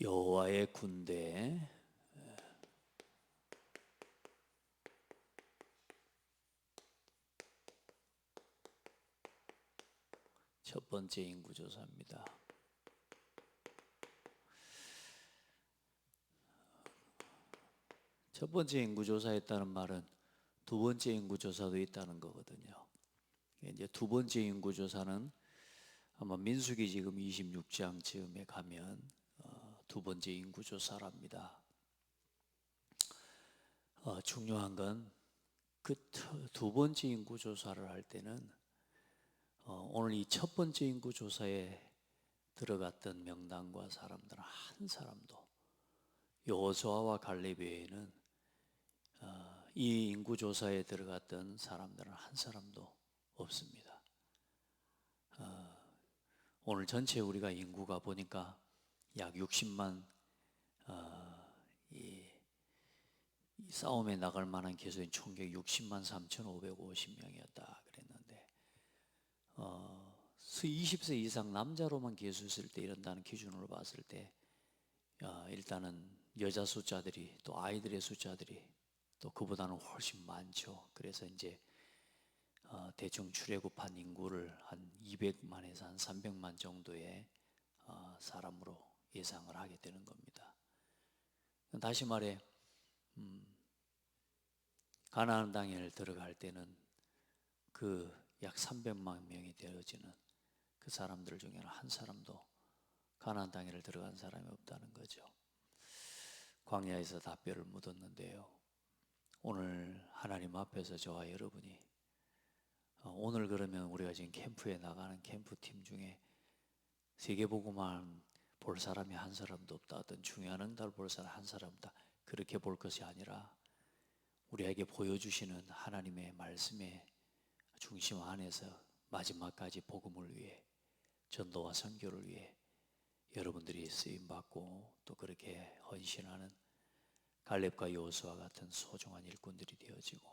여호와의 군대. 첫 번째 인구조사입니다. 첫 번째 인구조사했다는 말은 두 번째 인구조사도 있다는 거거든요. 이제 두 번째 인구조사는 아마 민수기 지금 26장 즈음에 가면 두 번째 인구조사랍니다. 중요한 건 그 두 번째 인구조사를 할 때는 오늘 이 첫 번째 인구조사에 들어갔던 명단과 사람들은 한 사람도, 여호수아와 갈렙 외에는 이 인구조사에 들어갔던 사람들은 한 사람도 없습니다. 오늘 전체 우리가 인구가 보니까 약 60만, 이 싸움에 나갈 만한 개수인 총격 60만 3,550명이었다 그랬는데, 20세 이상 남자로만 개수했을 때 이런다는 기준으로 봤을 때 일단은 여자 숫자들이, 또 아이들의 숫자들이 또 그보다는 훨씬 많죠. 그래서 이제 대충 출애굽한 인구를 한 200만에서 한 300만 정도의 사람으로 예상을 하게 되는 겁니다. 다시 말해 가나안 땅에 들어갈 때는 그 약 300만 명이 되어지는 그 사람들 중에는 한 사람도 가나안 땅에 들어간 사람이 없다는 거죠. 광야에서 다 뼈를 묻었는데요. 오늘 하나님 앞에서 저와 여러분이 오늘 그러면 우리가 지금 캠프에 나가는 캠프팀 중에 세계복음만 볼 사람이 한 사람도 없다, 어떤 중요한 응답을 볼 사람 한 사람도 없다, 그렇게 볼 것이 아니라 우리에게 보여주시는 하나님의 말씀의 중심 안에서 마지막까지 복음을 위해, 전도와 선교를 위해 여러분들이 쓰임받고 또 그렇게 헌신하는 갈렙과 여호수아 같은 소중한 일꾼들이 되어지고,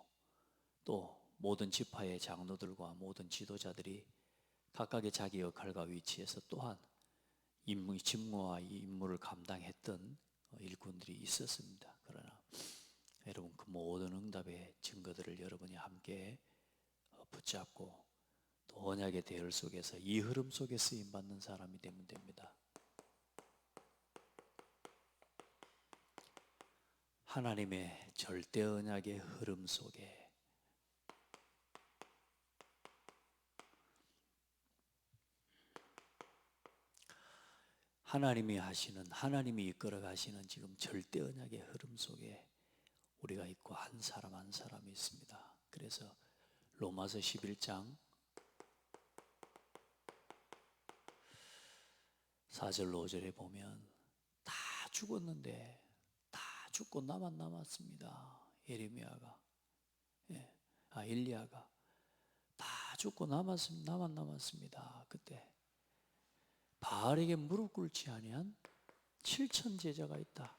또 모든 지파의 장로들과 모든 지도자들이 각각의 자기 역할과 위치에서 또한 직무와 이 임무를 감당했던 일꾼들이 있었습니다. 그러나 여러분, 그 모든 응답의 증거들을 여러분이 함께 붙잡고 또 언약의 대열 속에서 이 흐름 속에 쓰임받는 사람이 되면 됩니다. 하나님의 절대 언약의 흐름 속에 하나님이 하시는, 하나님이 이끌어 가시는 지금 절대 언약의 흐름 속에 우리가 있고 한 사람 한 사람이 있습니다. 그래서 로마서 11장 4절 5절에 보면 다 죽었는데 다 죽고 나만 남았습니다. 예레미야가, 엘리야가 다 죽고 나만 남았습니다. 그때 바알에게 무릎 꿇지 아니한 7천 제자가 있다.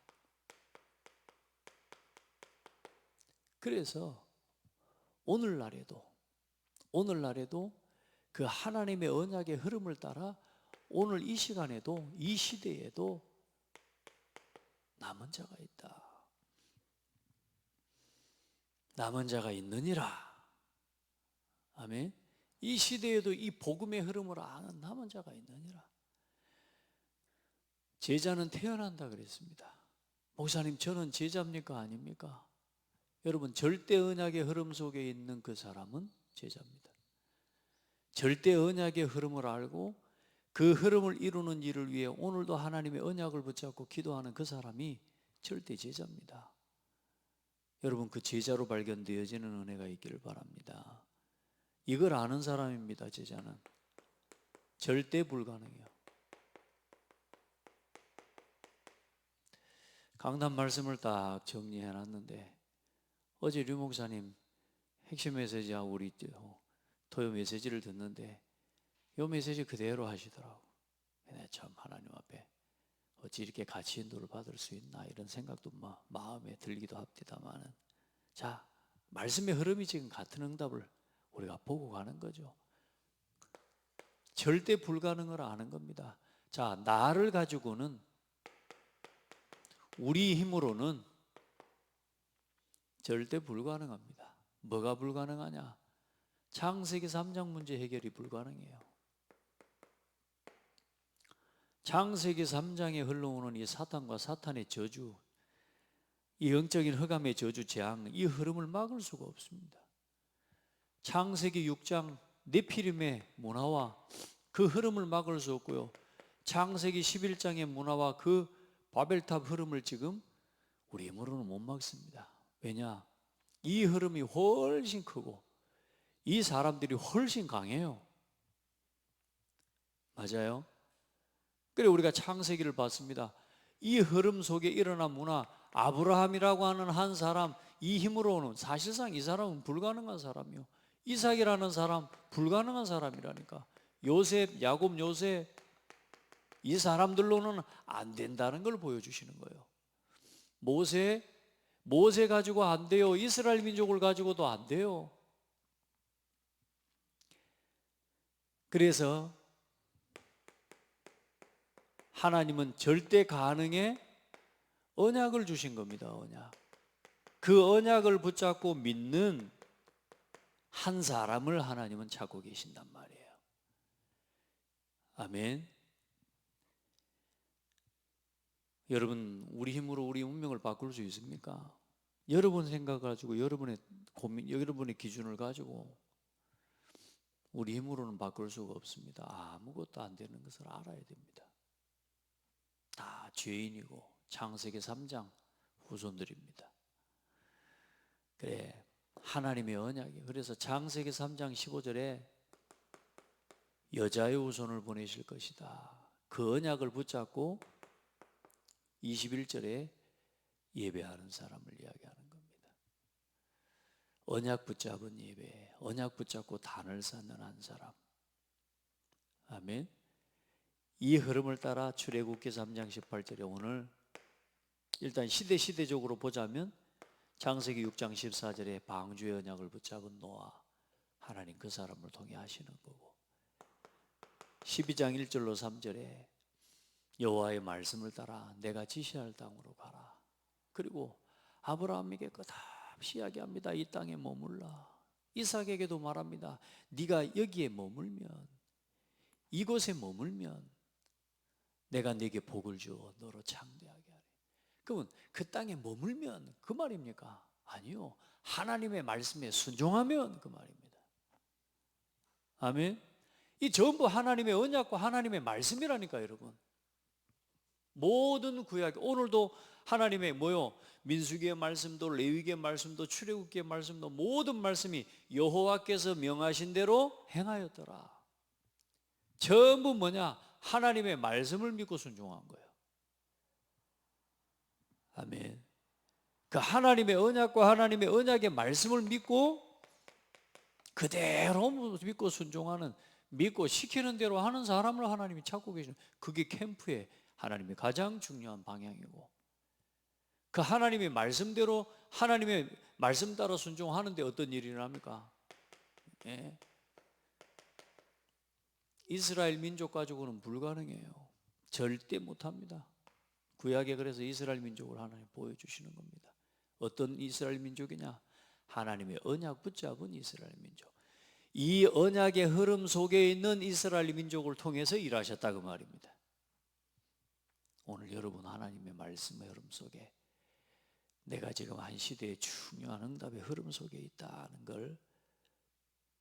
그래서 오늘날에도 그 하나님의 언약의 흐름을 따라 오늘 이 시간에도, 이 시대에도 남은 자가 있다. 남은 자가 있느니라. 아멘. 이 시대에도 이 복음의 흐름을 아는 남은 자가 있느니라. 제자는 태어난다 그랬습니다. 목사님, 저는 제자입니까? 아닙니까? 여러분, 절대 언약의 흐름 속에 있는 그 사람은 제자입니다. 절대 언약의 흐름을 알고 그 흐름을 이루는 일을 위해 오늘도 하나님의 언약을 붙잡고 기도하는 그 사람이 절대 제자입니다. 여러분, 그 제자로 발견되어지는 은혜가 있기를 바랍니다. 이걸 아는 사람입니다. 제자는 절대 불가능해요. 강단 말씀을 딱 정리해 놨는데 어제 류 목사님 핵심 메시지하고 우리 토요 메시지를 듣는데 이 메시지 그대로 하시더라고. 참 하나님 앞에 어찌 이렇게 가치 인도를 받을 수 있나 이런 생각도 마음에 들기도 합니다만은, 자, 말씀의 흐름이 지금 같은 응답을 우리가 보고 가는 거죠. 절대 불가능을 아는 겁니다. 자, 나를 가지고는 우리 힘으로는 절대 불가능합니다. 뭐가 불가능하냐? 창세기 3장 문제 해결이 불가능해요. 창세기 3장에 흘러오는 이 사탄과 사탄의 저주, 이 영적인 흑암의 저주 재앙, 이 흐름을 막을 수가 없습니다. 창세기 6장 네피림의 문화와 그 흐름을 막을 수 없고요. 창세기 11장의 문화와 그 바벨탑 흐름을 지금 우리 힘으로는 못 막습니다. 왜냐? 이 흐름이 훨씬 크고 이 사람들이 훨씬 강해요. 맞아요? 그래 우리가 창세기를 봤습니다. 이 흐름 속에 일어난 문화, 아브라함이라고 하는 한 사람, 이 힘으로는 사실상 이 사람은 불가능한 사람이요. 이삭이라는 사람 불가능한 사람이라니까. 요셉, 야곱, 요셉, 이 사람들로는 안 된다는 걸 보여주시는 거예요. 모세 가지고 안 돼요. 이스라엘 민족을 가지고도 안 돼요. 그래서 하나님은 절대 가능의 언약을 주신 겁니다. 언약. 그 언약을 붙잡고 믿는 한 사람을 하나님은 찾고 계신단 말이에요. 아멘. 여러분, 우리 힘으로 우리 운명을 바꿀 수 있습니까? 여러분 생각 가지고, 여러분의 고민, 여러분의 기준을 가지고 우리 힘으로는 바꿀 수가 없습니다. 아무것도 안 되는 것을 알아야 됩니다. 다 죄인이고 창세기 3장 후손들입니다. 그래, 하나님의 언약이. 그래서 창세기 3장 15절에 여자의 후손을 보내실 것이다. 그 언약을 붙잡고 21절에 예배하는 사람을 이야기하는 겁니다. 언약 붙잡은 예배, 언약 붙잡고 단을 쌓는 한 사람. 아멘. 이 흐름을 따라 출애굽기 3장 18절에 오늘 일단 시대적으로 보자면 창세기 6장 14절에 방주의 언약을 붙잡은 노아, 하나님 그 사람을 통해 하시는 거고, 12장 1절로 3절에 여호와의 말씀을 따라 내가 지시할 땅으로 가라. 그리고 아브라함에게 끝없이 이야기합니다. 이 땅에 머물라. 이삭에게도 말합니다. 네가 여기에 머물면, 이곳에 머물면 내가 네게 복을 주어 너로 창대하게 하리. 그러면 그 땅에 머물면 그 말입니까? 아니요. 하나님의 말씀에 순종하면 그 말입니다. 아멘. 이 전부 하나님의 언약과 하나님의 말씀이라니까 여러분. 모든 구약, 오늘도 하나님의 민수기의 말씀도 레위기의 말씀도 출애굽기의 말씀도 모든 말씀이 여호와께서 명하신 대로 행하였더라. 전부 하나님의 말씀을 믿고 순종한 거예요. 아멘. 그 하나님의 언약과 하나님의 언약의 말씀을 믿고 그대로 믿고 순종하는, 믿고 시키는 대로 하는 사람을 하나님이 찾고 계시는, 그게 캠프의 하나님의 가장 중요한 방향이고, 그 하나님의 말씀대로 하나님의 말씀 따라 순종하는데 어떤 일이 일어납니까? 예. 이스라엘 민족 가지고는 불가능해요. 절대 못합니다. 구약에 그래서 이스라엘 민족을 하나님 보여주시는 겁니다. 어떤 이스라엘 민족이냐? 하나님의 언약 붙잡은 이스라엘 민족. 이 언약의 흐름 속에 있는 이스라엘 민족을 통해서 일하셨다 그 말입니다. 오늘 여러분 하나님의 말씀의 흐름 속에 내가 지금 한 시대의 중요한 응답의 흐름 속에 있다는 걸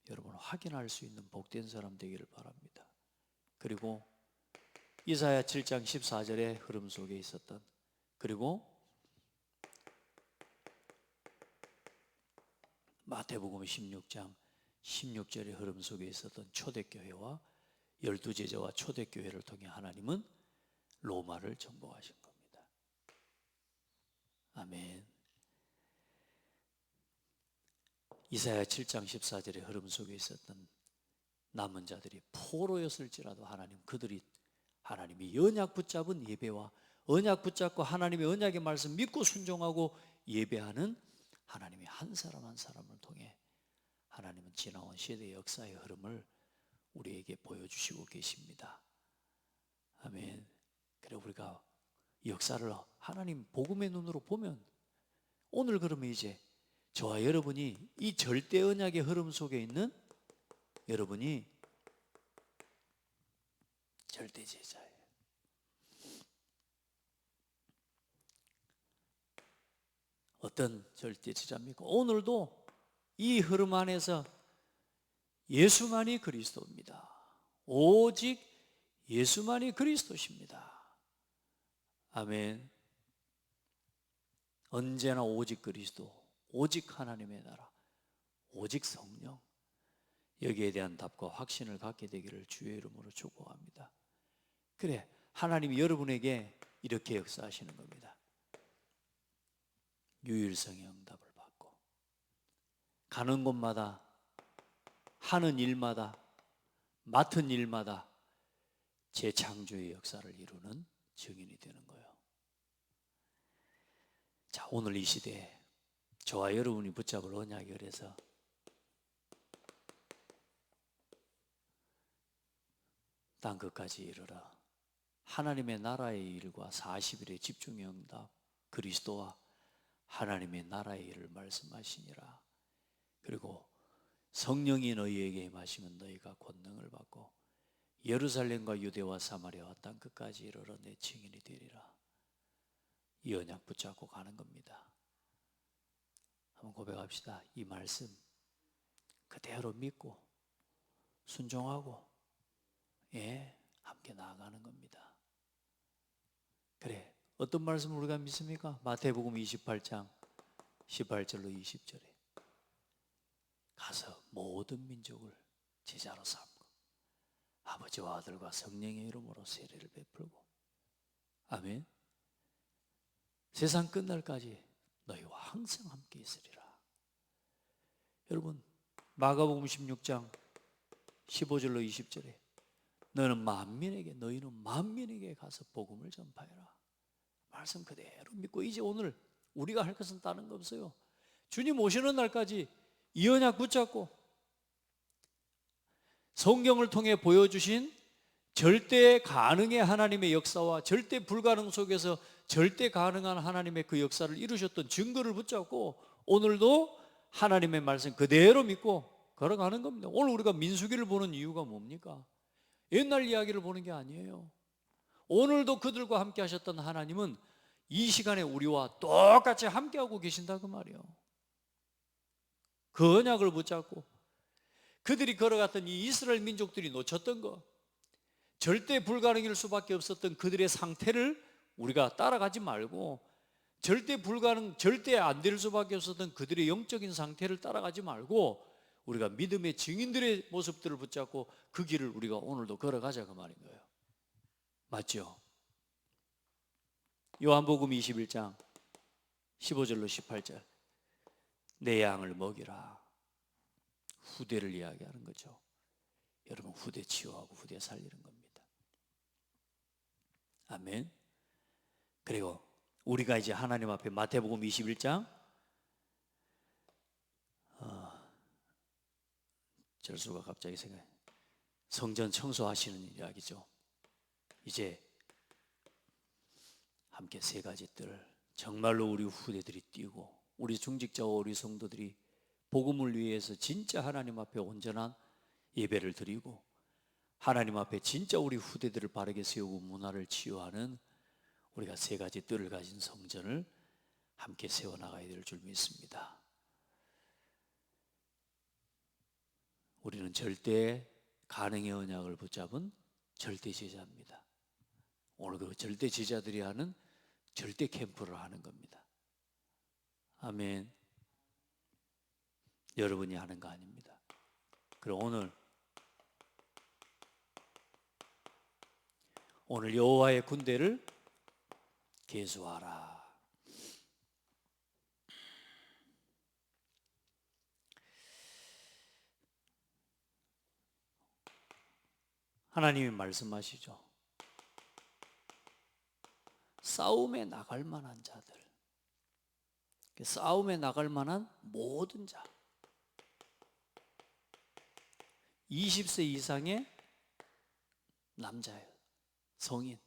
여러분 확인할 수 있는 복된 사람 되기를 바랍니다. 그리고 이사야 7장 14절의 흐름 속에 있었던, 그리고 마태복음 16장 16절의 흐름 속에 있었던 초대교회와 12제자와 초대교회를 통해 하나님은 로마를 정복하신 겁니다. 아멘. 이사야 7장 14절의 흐름 속에 있었던 남은 자들이 포로였을지라도 그들이 하나님이 언약 붙잡은 예배와 언약 붙잡고 하나님의 언약의 말씀 믿고 순종하고 예배하는 하나님의 한 사람 한 사람을 통해 하나님은 지나온 시대의 역사의 흐름을 우리에게 보여주시고 계십니다. 아멘. 그래 우리가 역사를 하나님 복음의 눈으로 보면, 오늘 그러면 이제 저와 여러분이 이 절대 언약의 흐름 속에 있는 여러분이 절대 제자예요. 어떤 절대 제자입니까? 오늘도 이 흐름 안에서 예수만이 그리스도입니다. 오직 예수만이 그리스도십니다. 아멘. 언제나 오직 그리스도, 오직 하나님의 나라, 오직 성령, 여기에 대한 답과 확신을 갖게 되기를 주의 이름으로 축복합니다. 그래, 하나님이 여러분에게 이렇게 역사하시는 겁니다. 유일성의 응답을 받고 가는 곳마다, 하는 일마다, 맡은 일마다 재창조의 역사를 이루는 증인이 되는 거예요. 자, 오늘 이 시대에 저와 여러분이 붙잡을 언약이, 그래서 땅 끝까지 이르라. 하나님의 나라의 일과 40일의 집중의 응답, 그리스도와 하나님의 나라의 일을 말씀하시니라. 그리고 성령이 너희에게 임하시면 너희가 권능을 받고 예루살렘과 유대와 사마리아와 땅 끝까지 이르러 내 증인이 되리라. 이 언약 붙잡고 가는 겁니다. 한번 고백합시다. 이 말씀 그대로 믿고 순종하고 함께 나아가는 겁니다. 그래, 어떤 말씀을 우리가 믿습니까? 마태복음 28장 18절로 20절에 가서 모든 민족을 제자로 삼고 아버지와 아들과 성령의 이름으로 세례를 베풀고, 아멘. 세상 끝날까지 너희와 항상 함께 있으리라. 여러분, 마가복음 16장 15절로 20절에 너희는 만민에게 가서 복음을 전파해라. 말씀 그대로 믿고, 이제 오늘 우리가 할 것은 다른 거 없어요. 주님 오시는 날까지 이 언약 붙잡고 성경을 통해 보여주신 절대 가능의 하나님의 역사와 절대 불가능 속에서 절대 가능한 하나님의 그 역사를 이루셨던 증거를 붙잡고 오늘도 하나님의 말씀 그대로 믿고 걸어가는 겁니다. 오늘 우리가 민수기를 보는 이유가 뭡니까? 옛날 이야기를 보는 게 아니에요. 오늘도 그들과 함께 하셨던 하나님은 이 시간에 우리와 똑같이 함께하고 계신다 그 말이에요. 그 언약을 붙잡고 그들이 걸어갔던 이 이스라엘 민족들이 놓쳤던 거, 절대 불가능일 수밖에 없었던 그들의 상태를 우리가 따라가지 말고, 절대 불가능, 절대 안 될 수밖에 없었던 그들의 영적인 상태를 따라가지 말고 우리가 믿음의 증인들의 모습들을 붙잡고 그 길을 우리가 오늘도 걸어가자 그 말인 거예요. 맞죠? 요한복음 21장 15절로 18절, 내 양을 먹이라. 후대를 이야기하는 거죠. 여러분, 후대 치유하고 후대 살리는 겁니다. 아멘. 그리고 우리가 이제 하나님 앞에 마태복음 21장 절수가 갑자기 생각해, 성전 청소하시는 이야기죠. 이제 함께 세 가지 뜰, 정말로 우리 후대들이 뛰고 우리 중직자와 우리 성도들이 복음을 위해서 진짜 하나님 앞에 온전한 예배를 드리고 하나님 앞에 진짜 우리 후대들을 바르게 세우고 문화를 치유하는 우리가 세 가지 뜰을 가진 성전을 함께 세워나가야 될 줄 믿습니다. 우리는 절대 가능의 언약을 붙잡은 절대 제자입니다. 오늘 그 절대 제자들이 하는 절대 캠프를 하는 겁니다. 아멘. 여러분이 하는 거 아닙니다. 그럼 오늘 여호와의 군대를 계수하라. 하나님이 말씀하시죠. 싸움에 나갈 만한 자들, 싸움에 나갈 만한 모든 자, 20세 이상의 남자예요. 성인.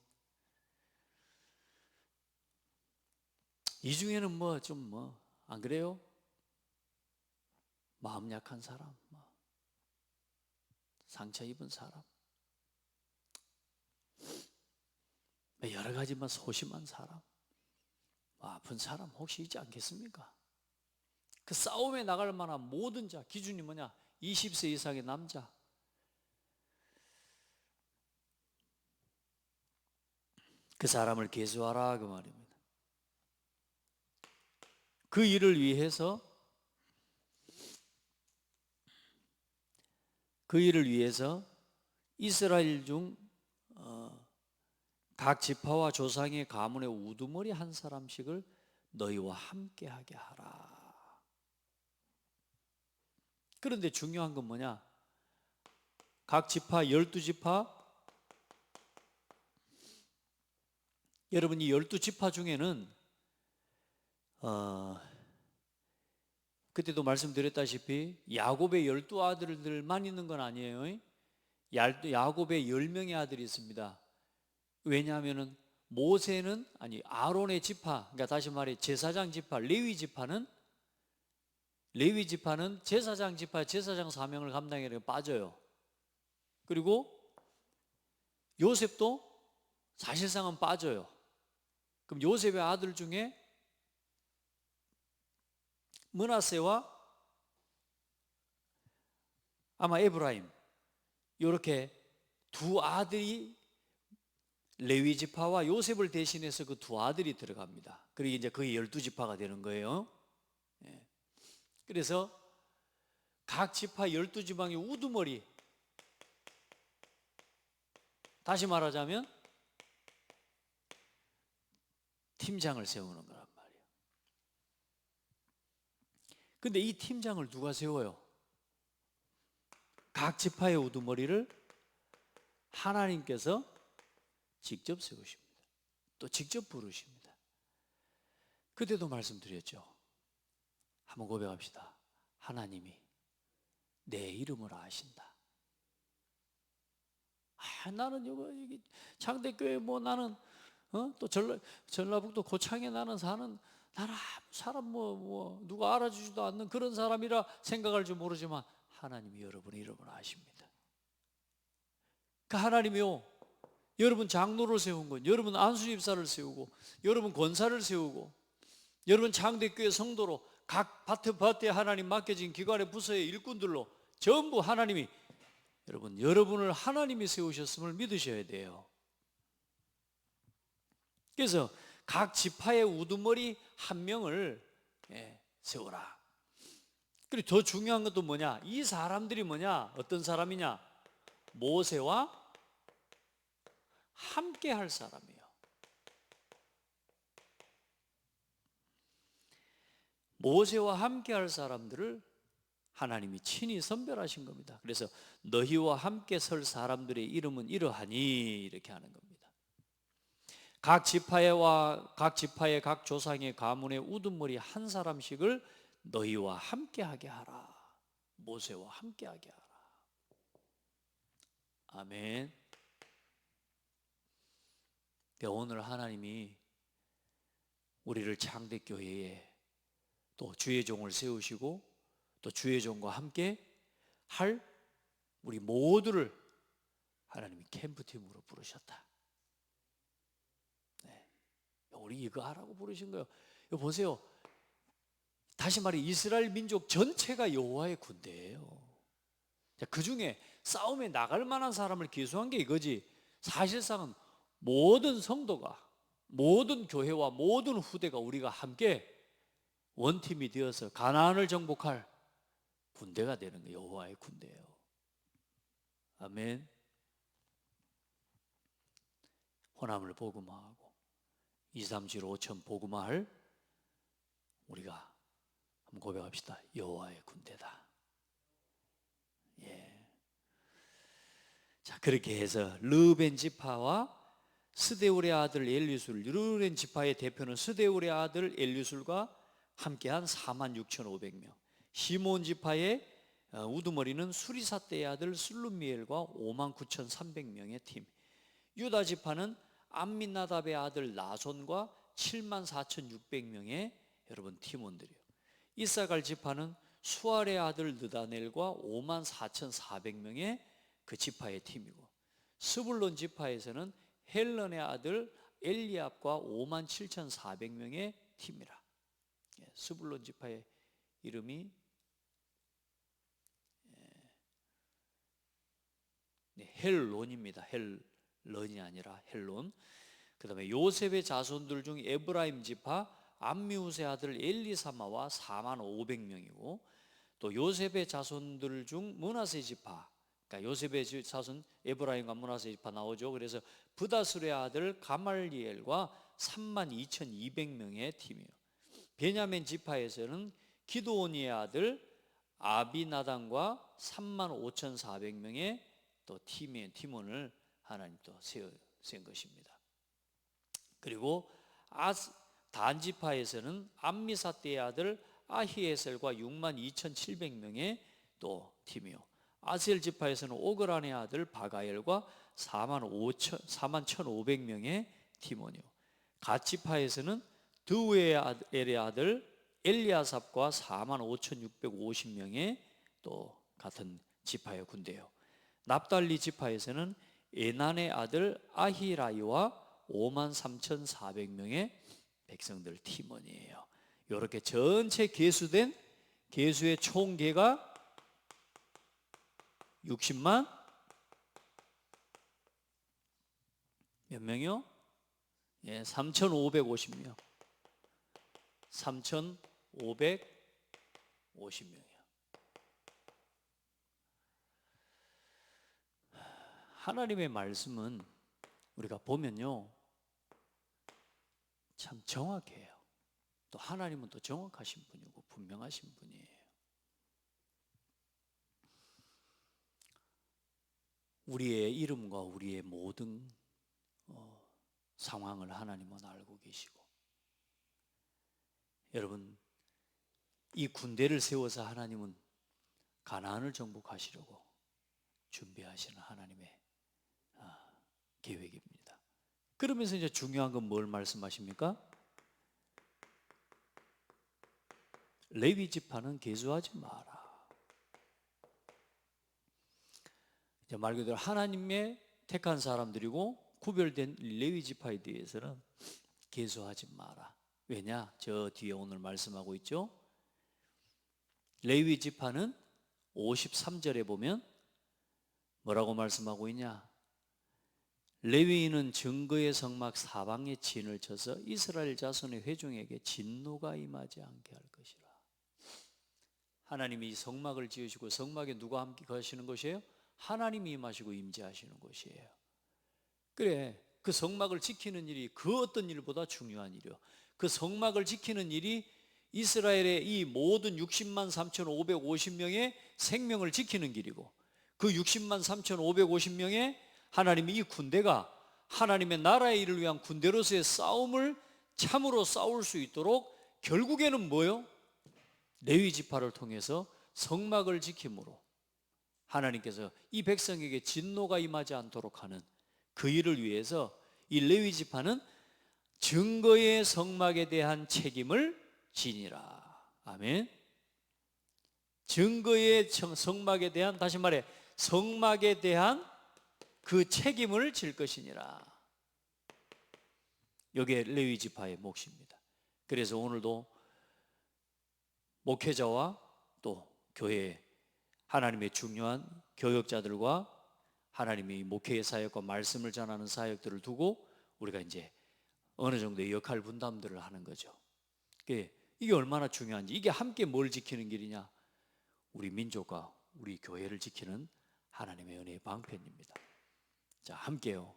이 중에는 뭐 좀 안 그래요? 마음 약한 사람, 상처 입은 사람, 여러 가지 소심한 사람, 아픈 사람 혹시 있지 않겠습니까? 그 싸움에 나갈 만한 모든 자, 기준이 뭐냐? 20세 이상의 남자. 그 사람을 계수하라 그 말입니다. 그 일을 위해서 이스라엘 중 각 지파와 조상의 가문의 우두머리 한 사람씩을 너희와 함께하게 하라. 그런데 중요한 건 뭐냐? 각 지파 12지파, 여러분 이 12지파 중에는 그때도 말씀드렸다시피 야곱의 12아들들만 있는 건 아니에요. 야곱의 10명의 아들이 있습니다. 왜냐하면 모세는 아론의 지파, 그러니까 다시 말해 제사장 지파, 레위 지파는 제사장 지파 제사장 사명을 감당하려고 빠져요. 그리고 요셉도 사실상은 빠져요. 그럼 요셉의 아들 중에 므낫세와 아마 에브라임, 이렇게 두 아들이 레위 지파와 요셉을 대신해서 그 두 아들이 들어갑니다. 그리고 이제 거의 12지파가 되는 거예요. 그래서 각 지파 12지방의 우두머리, 다시 말하자면 팀장을 세우는 거란 말이에요. 근데 이 팀장을 누가 세워요? 각 지파의 우두머리를 하나님께서 직접 세우십니다. 또 직접 부르십니다. 그때도 말씀드렸죠. 한번 고백합시다. 하나님이 내 이름을 아신다. 나는 여기 창대교회 나는 또 전라북도 고창에 나는 사람 누가 알아주지도 않는 그런 사람이라 생각할지 모르지만 하나님이 여러분의 이름을 아십니다. 그 하나님이요, 여러분 장로를 세운 건, 여러분 안수집사를 세우고, 여러분 권사를 세우고, 여러분 창대교회 성도로 각 파트에 하나님 맡겨진 기관의 부서의 일꾼들로 전부 하나님이 여러분을 하나님이 세우셨음을 믿으셔야 돼요. 그래서 각 지파의 우두머리 한 명을 세워라. 그리고 더 중요한 것도 뭐냐? 이 사람들이 뭐냐? 어떤 사람이냐? 모세와 함께 할 사람이에요. 모세와 함께 할 사람들을 하나님이 친히 선별하신 겁니다. 그래서 너희와 함께 설 사람들의 이름은 이러하니, 이렇게 하는 겁니다. 각 지파의 각 조상의 가문의 우두머리 한 사람씩을 너희와 함께 하게 하라. 모세와 함께 하게 하라. 아멘. 오늘 하나님이 우리를 창대교회에 또 주의 종을 세우시고 또 주의 종과 함께 할 우리 모두를 하나님이 캠프팀으로 부르셨다. 우리 이거 하라고 부르신 거예요. 이거 보세요. 다시 말해 이스라엘 민족 전체가 여호와의 군대예요. 그 중에 싸움에 나갈 만한 사람을 기수한 게 이거지, 사실상은 모든 성도가, 모든 교회와 모든 후대가 우리가 함께 원팀이 되어서 가나안을 정복할 군대가 되는 거예요. 여호와의 군대예요. 아멘. 호남을 복음화하고 2, 3, 7, 5천 복음화할 우리가 한번 고백합시다. 여호와의 군대다. 자, 그렇게 해서 르우벤 지파와 스데울의 아들 엘리술, 르우벤 지파의 대표는 스데울의 아들 엘리술과 함께한 46,500명, 시몬 지파의 우두머리는 수리사떼의 아들 슬룸미엘과 59,300명의 팀, 유다 지파는 암민나답의 아들 나손과 74,600명의 여러분 팀원들이요. 이사갈 지파는 수알의 아들 느다넬과 54,400명의 그 지파의 팀이고, 스불론 지파에서는 헬런의 아들 엘리압과 57,400명의 팀이라. 스불론 지파의 이름이 헬론입니다. 헬런이 아니라 헬론. 그 다음에 요셉의 자손들 중 에브라임 지파 암미우스의 아들 엘리사마와 45,500명이고, 또 요셉의 자손들 중 므낫세 지파, 그러니까 요셉의 자손 에브라임과 므낫세 지파 나오죠. 그래서 브다술의 아들 가말리엘과 32,200명의 팀이에요. 베냐민 지파에서는 기드온의 아들 아비나단과 35,400명의 또 팀원을 하나님 또 세운 것입니다. 그리고 단 지파에서는 암미사떼의 아들 아히에셀과 62,700명의 또 팀이요. 아셀 지파에서는 오그란의 아들 바가엘과 41,500명의 팀원이요. 갓 지파에서는 드우엘의 아들 엘리아삽과 45,650명의 또 같은 지파의 군대요. 납달리 지파에서는 에난의 아들 아히라이와 53,400명의 백성들 팀원이에요. 이렇게 전체 계수된 계수의 총계가 60만 몇 명이요? 3,550명. 3,550명이요. 하나님의 말씀은 우리가 보면요, 참 정확해요. 또 하나님은 또 정확하신 분이고 분명하신 분이에요. 우리의 이름과 우리의 모든 상황을 하나님은 알고 계시고, 여러분, 이 군대를 세워서 하나님은 가나안을 정복하시려고 준비하시는 하나님의 계획입니다. 그러면서 이제 중요한 건 뭘 말씀하십니까? 레위 지파는 계수하지 마라. 이제 말 그대로 하나님의 택한 사람들이고 구별된 레위 지파에 대해서는 계수하지 마라. 왜냐? 저 뒤에 오늘 말씀하고 있죠. 레위 지파는 53절에 보면 뭐라고 말씀하고 있냐? 레위인은 증거의 성막 사방에 진을 쳐서 이스라엘 자손의 회중에게 진노가 임하지 않게 할 것이라. 하나님이 이 성막을 지으시고 성막에 누가 함께 거하시는 것이에요? 하나님이 임하시고 임재하시는 것이에요. 그래, 그 성막을 지키는 일이 그 어떤 일보다 중요한 일이요. 그 성막을 지키는 일이 이스라엘의 이 모든 60만 3,550명의 생명을 지키는 길이고, 그 60만 3,550명의 하나님의 이 군대가 하나님의 나라의 일을 위한 군대로서의 싸움을 참으로 싸울 수 있도록 결국에는 뭐요? 레위 지파를 통해서 성막을 지킴으로 하나님께서 이 백성에게 진노가 임하지 않도록 하는 그 일을 위해서 이 레위 지파는 증거의 성막에 대한 책임을 지니라. 아멘. 증거의 성막에 대한, 다시 말해 성막에 대한 그 책임을 질 것이니라. 이게 레위 지파의 몫입니다. 그래서 오늘도 목회자와 또 교회 하나님의 중요한 교역자들과 하나님이 목회의 사역과 말씀을 전하는 사역들을 두고 우리가 이제 어느 정도의 역할 분담들을 하는 거죠. 이게 얼마나 중요한지, 이게 함께 뭘 지키는 길이냐? 우리 민족과 우리 교회를 지키는 하나님의 은혜의 방편입니다. 자, 함께요.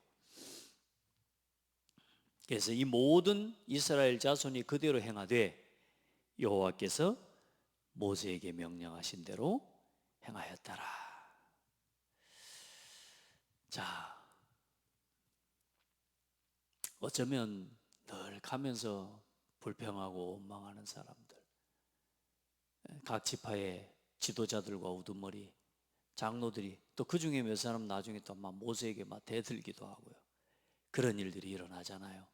그래서 이 모든 이스라엘 자손이 그대로 행하되 여호와께서 모세에게 명령하신 대로 행하였더라. 자, 어쩌면 늘 가면서 불평하고 원망하는 사람들, 각 지파의 지도자들과 우두머리 장로들이 또 그 중에 몇 사람 나중에 또 막 모세에게 막 대들기도 하고요. 그런 일들이 일어나잖아요.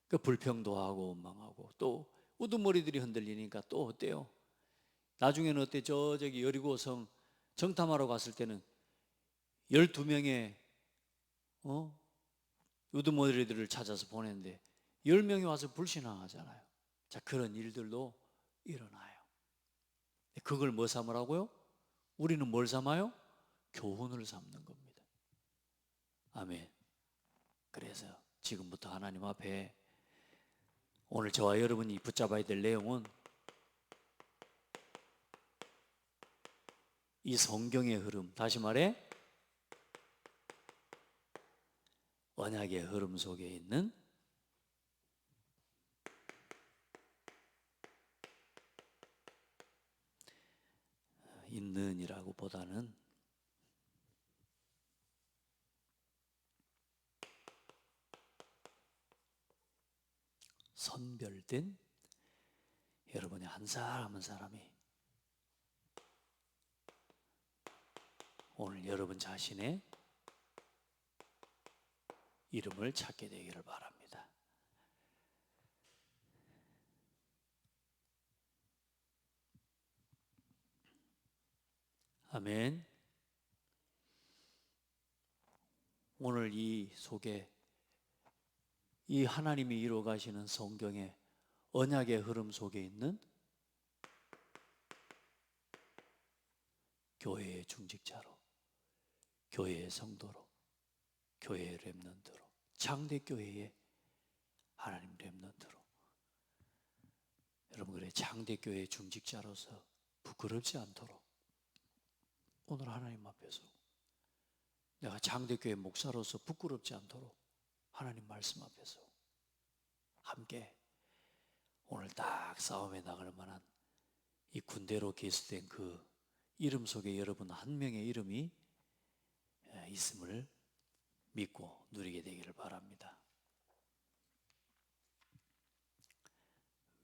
그 불평도 하고 원망하고 또 우두머리들이 흔들리니까 또 어때요? 나중에는 어때? 저기 여리고성 정탐하러 갔을 때는 12명의 우두머리들을 찾아서 보냈는데 10명이 와서 불신앙하잖아요. 자, 그런 일들도 일어나요. 그걸 뭐 삼으라고요? 우리는 뭘 삼아요? 교훈을 삼는 겁니다. 아멘. 그래서 지금부터 하나님 앞에 오늘 저와 여러분이 붙잡아야 될 내용은 이 성경의 흐름, 다시 말해 언약의 흐름 속에 있는이라고 보다는 선별된 여러분의 한 사람 한 사람이 오늘 여러분 자신의 이름을 찾게 되기를 바랍니다. 아멘. 오늘 이 속에 이 하나님이 이루어 가시는 성경의 언약의 흐름 속에 있는 교회의 중직자로, 교회의 성도로, 교회의 렘넌트로, 장대교회의 하나님 렘넌트로, 여러분 그래 장대교회의 중직자로서 부끄럽지 않도록 오늘 하나님 앞에서 내가 장대교회 목사로서 부끄럽지 않도록 하나님 말씀 앞에서 함께 오늘 딱 싸움에 나갈 만한 이 군대로 계수된 그 이름 속에 여러분 한 명의 이름이 있음을 믿고 누리게 되기를 바랍니다.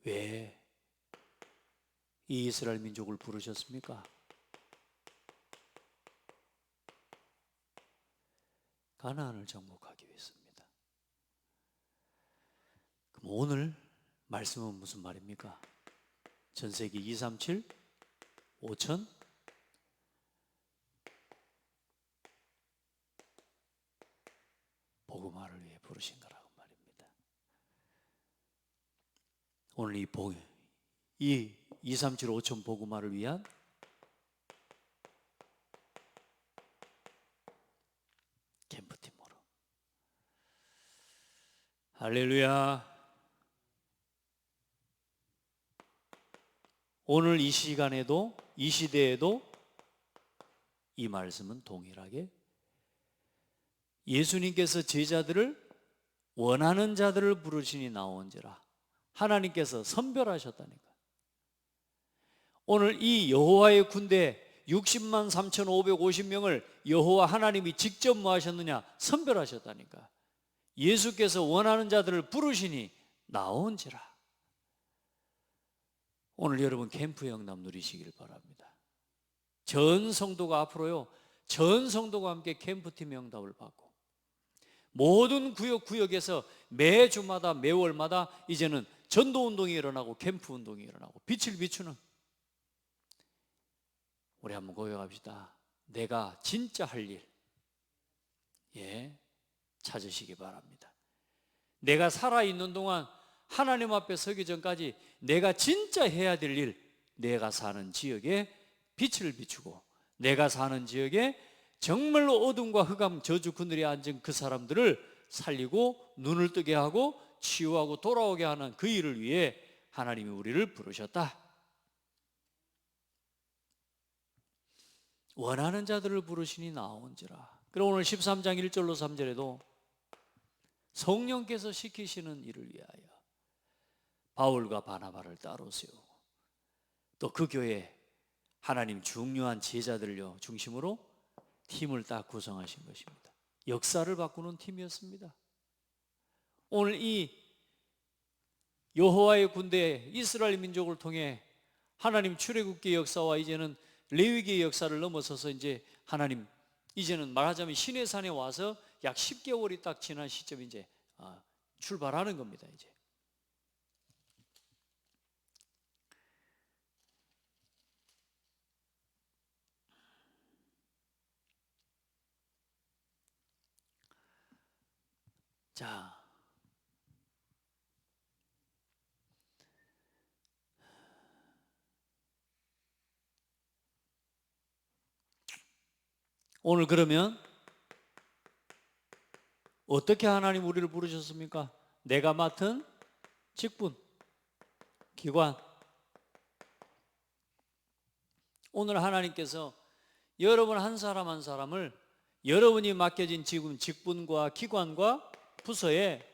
왜 이 이스라엘 민족을 부르셨습니까? 가나안을 정복하기 위해서입니다. 그럼 오늘 말씀은 무슨 말입니까? 전세기 237, 5천 복음화를 위해 부르신 거라고 말입니다. 오늘 이 237, 5천 복음화를 위한 캠프팀으로 할렐루야. 오늘 이 시간에도 이 시대에도 이 말씀은 동일하게 예수님께서 제자들을 원하는 자들을 부르시니 나온지라 하나님께서 선별하셨다니까. 오늘 이 여호와의 군대 60만 3,550명을 여호와 하나님이 직접 뭐 하셨느냐? 선별하셨다니까. 예수께서 원하는 자들을 부르시니 나온지라. 오늘 여러분 캠프 영남 누리시길 바랍니다. 전 성도가 앞으로요, 전 성도가 함께 캠프팀 영답을 받고 모든 구역에서 매주마다 매월마다 이제는 전도운동이 일어나고 캠프운동이 일어나고 빛을 비추는, 우리 한번 고백합시다. 내가 진짜 할 일, 찾으시기 바랍니다. 내가 살아있는 동안 하나님 앞에 서기 전까지 내가 진짜 해야 될 일, 내가 사는 지역에 빛을 비추고 내가 사는 지역에 정말로 어둠과 흑암 저주 그늘에 앉은 그 사람들을 살리고 눈을 뜨게 하고 치유하고 돌아오게 하는 그 일을 위해 하나님이 우리를 부르셨다. 원하는 자들을 부르시니 나온지라. 그리고 오늘 13장 1절로 3절에도 성령께서 시키시는 일을 위하여 바울과 바나바를 따로 세우고 또 그 교회 하나님 중요한 제자들을 중심으로 팀을 딱 구성하신 것입니다. 역사를 바꾸는 팀이었습니다. 오늘 이 여호와의 군대 이스라엘 민족을 통해 하나님 출애굽기의 역사와 이제는 레위기의 역사를 넘어서서 이제 하나님 이제는 말하자면 시내산에 와서 약 10개월이 딱 지난 시점에 이제 출발하는 겁니다. 이제 자, 오늘 그러면 어떻게 하나님 우리를 부르셨습니까? 내가 맡은 직분, 기관. 오늘 하나님께서 여러분 한 사람 한 사람을 여러분이 맡겨진 직분과 기관과 부서에,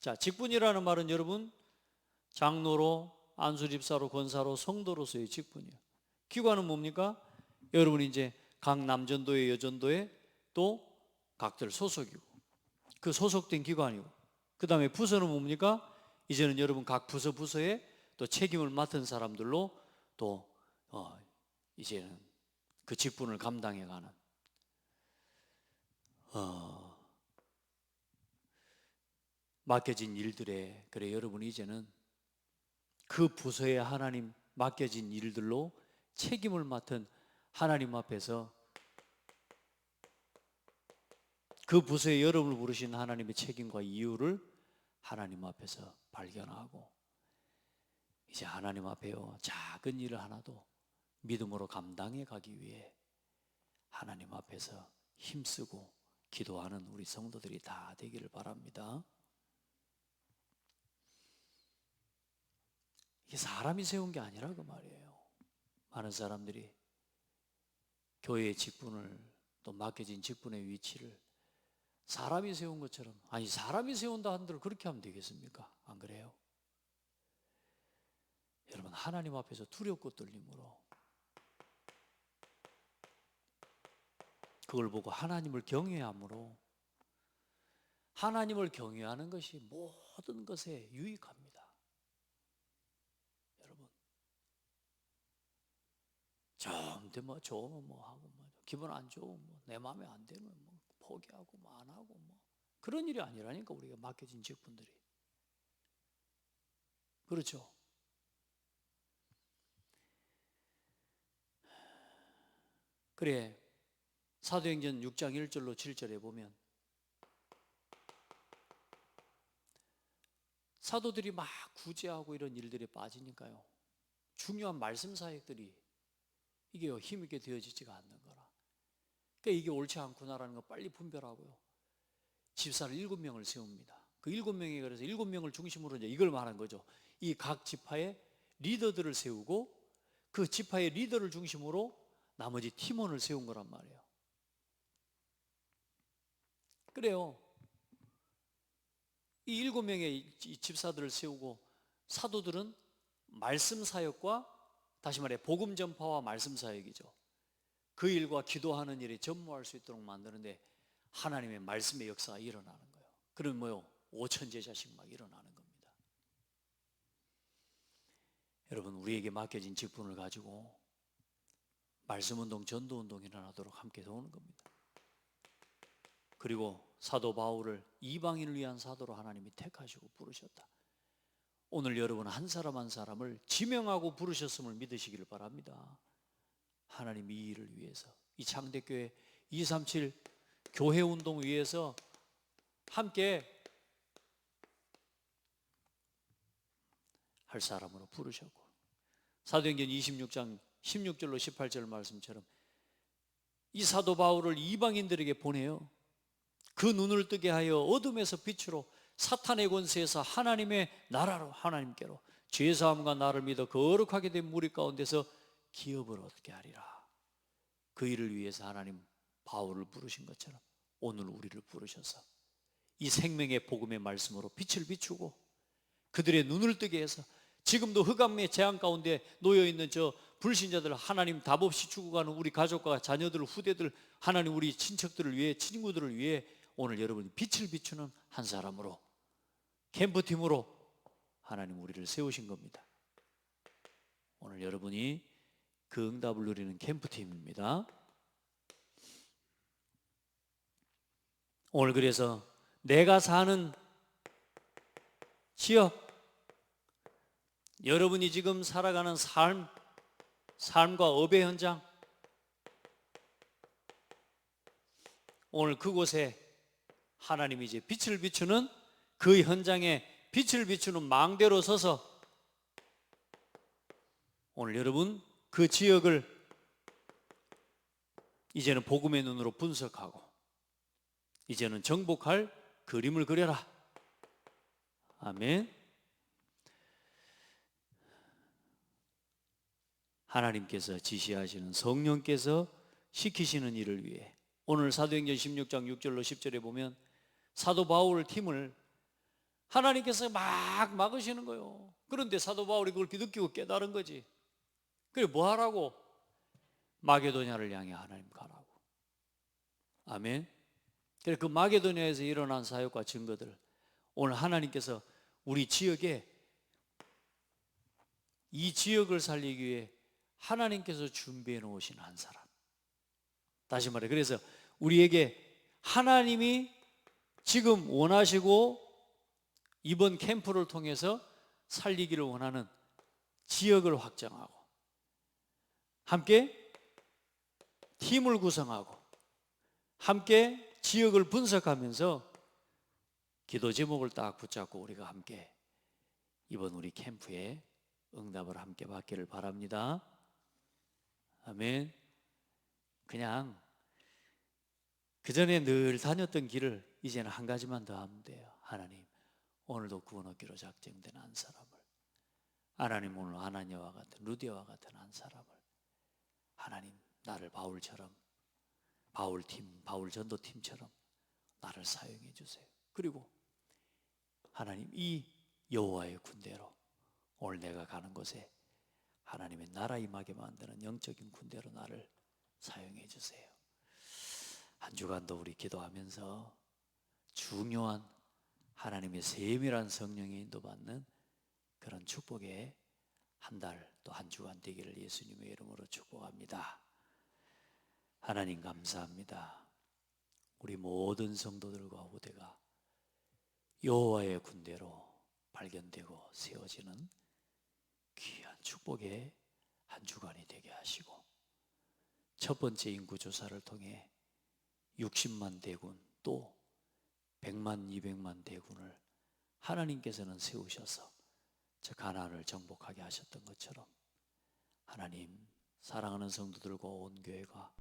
자, 직분이라는 말은 여러분 장로로, 안수집사로, 권사로, 성도로서의 직분이에요. 기관은 뭡니까? 여러분이 이제 각 남전도회, 여전도회 또 각들 소속이고 그 소속된 기관이고, 그 다음에 부서는 뭡니까? 이제는 여러분 각 부서에 또 책임을 맡은 사람들로 또 이제는 그 직분을 감당해가는 맡겨진 일들에, 그래 여러분이 이제는 그 부서에 하나님 맡겨진 일들로 책임을 맡은 하나님 앞에서 그 부서에 여러분을 부르신 하나님의 책임과 이유를 하나님 앞에서 발견하고, 이제 하나님 앞에요 작은 일을 하나도 믿음으로 감당해 가기 위해 하나님 앞에서 힘쓰고 기도하는 우리 성도들이 다 되기를 바랍니다. 이게 사람이 세운 게 아니라 그 말이에요. 많은 사람들이 교회의 직분을, 또 맡겨진 직분의 위치를 사람이 세운 것처럼, 아니 사람이 세운다 한들 그렇게 하면 되겠습니까? 안 그래요? 여러분 하나님 앞에서 두렵고 떨림으로 그걸 보고 하나님을 경외함으로, 하나님을 경외하는 것이 모든 것에 유익합니다. 여러분 좋으면 뭐 하고, 뭐 기분 안 좋으면 뭐 내 마음에 안 되면 뭐 포기하고 뭐 안 하고 뭐 그런 일이 아니라니까, 우리가 맡겨진 직분들이. 그렇죠? 그래 사도행전 6장 1절로 7절에 보면 사도들이 막 구제하고 이런 일들에 빠지니까요, 중요한 말씀 사역들이 이게 힘있게 되어지지가 않는 거라. 그러니까 이게 옳지 않구나라는 거 빨리 분별하고요, 집사를 7명을 세웁니다. 그 7명이 그래서 7명을 중심으로 이제 이걸 말한 거죠. 이 각 지파의 리더들을 세우고 그 지파의 리더를 중심으로 나머지 팀원을 세운 거란 말이에요. 그래요. 이 7명의 집사들을 세우고 사도들은 말씀 사역과, 다시 말해 복음 전파와 말씀 사역이죠. 그 일과 기도하는 일에 전무할 수 있도록 만드는데 하나님의 말씀의 역사가 일어나는 거예요. 그러면 뭐요? 5천 제자씩 막 일어나는 겁니다. 여러분 우리에게 맡겨진 직분을 가지고 말씀운동, 전도운동이 일어나도록 함께 도우는 겁니다. 그리고 사도 바울을 이방인을 위한 사도로 하나님이 택하시고 부르셨다. 오늘 여러분 한 사람 한 사람을 지명하고 부르셨음을 믿으시기를 바랍니다. 하나님 이 일을 위해서, 이 창대교회 237 교회운동 위해서 함께 할 사람으로 부르셨고, 사도행전 26장 16절로 18절 말씀처럼 이 사도 바울을 이방인들에게 보내요. 그 눈을 뜨게 하여 어둠에서 빛으로, 사탄의 권세에서 하나님의 나라로, 하나님께로 죄사함과 나를 믿어 거룩하게 된 무리 가운데서 기업을 얻게 하리라. 그 일을 위해서 하나님 바울을 부르신 것처럼 오늘 우리를 부르셔서 이 생명의 복음의 말씀으로 빛을 비추고 그들의 눈을 뜨게 해서 지금도 흑암의 재앙 가운데 놓여있는 저 불신자들, 하나님 답 없이 죽어가는 우리 가족과 자녀들, 후대들, 하나님 우리 친척들을 위해, 친구들을 위해 오늘 여러분이 빛을 비추는 한 사람으로, 캠프팀으로 하나님 우리를 세우신 겁니다. 오늘 여러분이 그 응답을 누리는 캠프팀입니다. 오늘 그래서 내가 사는 지역, 여러분이 지금 살아가는 삶과 업의 현장, 오늘 그곳에 하나님이 이제 빛을 비추는 그 현장에 빛을 비추는 망대로 서서 오늘 여러분 그 지역을 이제는 복음의 눈으로 분석하고 이제는 정복할 그림을 그려라. 아멘. 하나님께서 지시하시는, 성령께서 시키시는 일을 위해 오늘 사도행전 16장 6절로 10절에 보면 사도 바울 팀을 하나님께서 막 막으시는 거예요. 그런데 사도 바울이 그걸 느끼고 깨달은 거지. 그래 뭐 하라고? 마게도냐를 향해 하나님 가라고. 아멘. 그래 그 마게도냐에서 일어난 사역과 증거들, 오늘 하나님께서 우리 지역에, 이 지역을 살리기 위해 하나님께서 준비해 놓으신 한 사람. 다시 말해, 그래서 우리에게 하나님이 지금 원하시고 이번 캠프를 통해서 살리기를 원하는 지역을 확정하고 함께 팀을 구성하고 함께 지역을 분석하면서 기도 제목을 딱 붙잡고 우리가 함께 이번 우리 캠프에 응답을 함께 받기를 바랍니다. 아멘. 그냥 그전에 늘 다녔던 길을 이제는 한 가지만 더 하면 돼요. 하나님, 오늘도 구원 얻기로 작정된 한 사람을, 하나님 오늘 아나니아와 같은, 루디아와 같은 한 사람을, 하나님 나를 바울처럼, 바울 전도팀처럼 나를 사용해 주세요. 그리고 하나님 이 여호와의 군대로 오늘 내가 가는 곳에 하나님의 나라 임하게 만드는 영적인 군대로 나를 사용해 주세요. 한 주간도 우리 기도하면서 중요한 하나님의 세밀한 성령의 인도받는 그런 축복의 한 달 또 한 주간 되기를 예수님의 이름으로 축복합니다. 하나님 감사합니다. 우리 모든 성도들과 후대가 여호와의 군대로 발견되고 세워지는 귀한 축복의 한 주간이 되게 하시고, 첫 번째 인구조사를 통해 60만 대군 또 100만 200만 대군을 하나님께서는 세우셔서 저 가나안을 정복하게 하셨던 것처럼 하나님 사랑하는 성도들과 온 교회가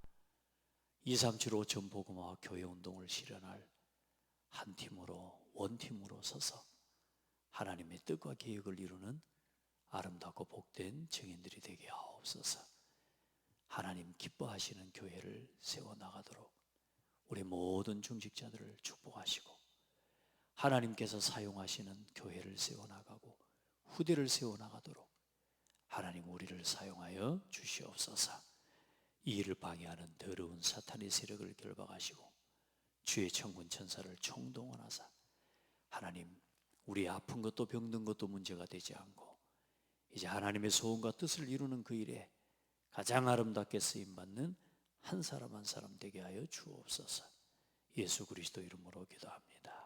237 5천 복음화 교회 운동을 실현할 한 팀으로, 원팀으로 서서 하나님의 뜻과 계획을 이루는 아름답고 복된 증인들이 되게 하옵소서. 하나님 기뻐하시는 교회를 세워나가도록 우리 모든 중직자들을 축복하시고 하나님께서 사용하시는 교회를 세워나가고 후대를 세워나가도록 하나님 우리를 사용하여 주시옵소서. 이 일을 방해하는 더러운 사탄의 세력을 결박하시고 주의 천군 천사를 총동원하사 하나님 우리 아픈 것도 병든 것도 문제가 되지 않고 이제 하나님의 소원과 뜻을 이루는 그 일에 가장 아름답게 쓰임받는 한 사람 한 사람 되게 하여 주옵소서. 예수 그리스도 이름으로 기도합니다.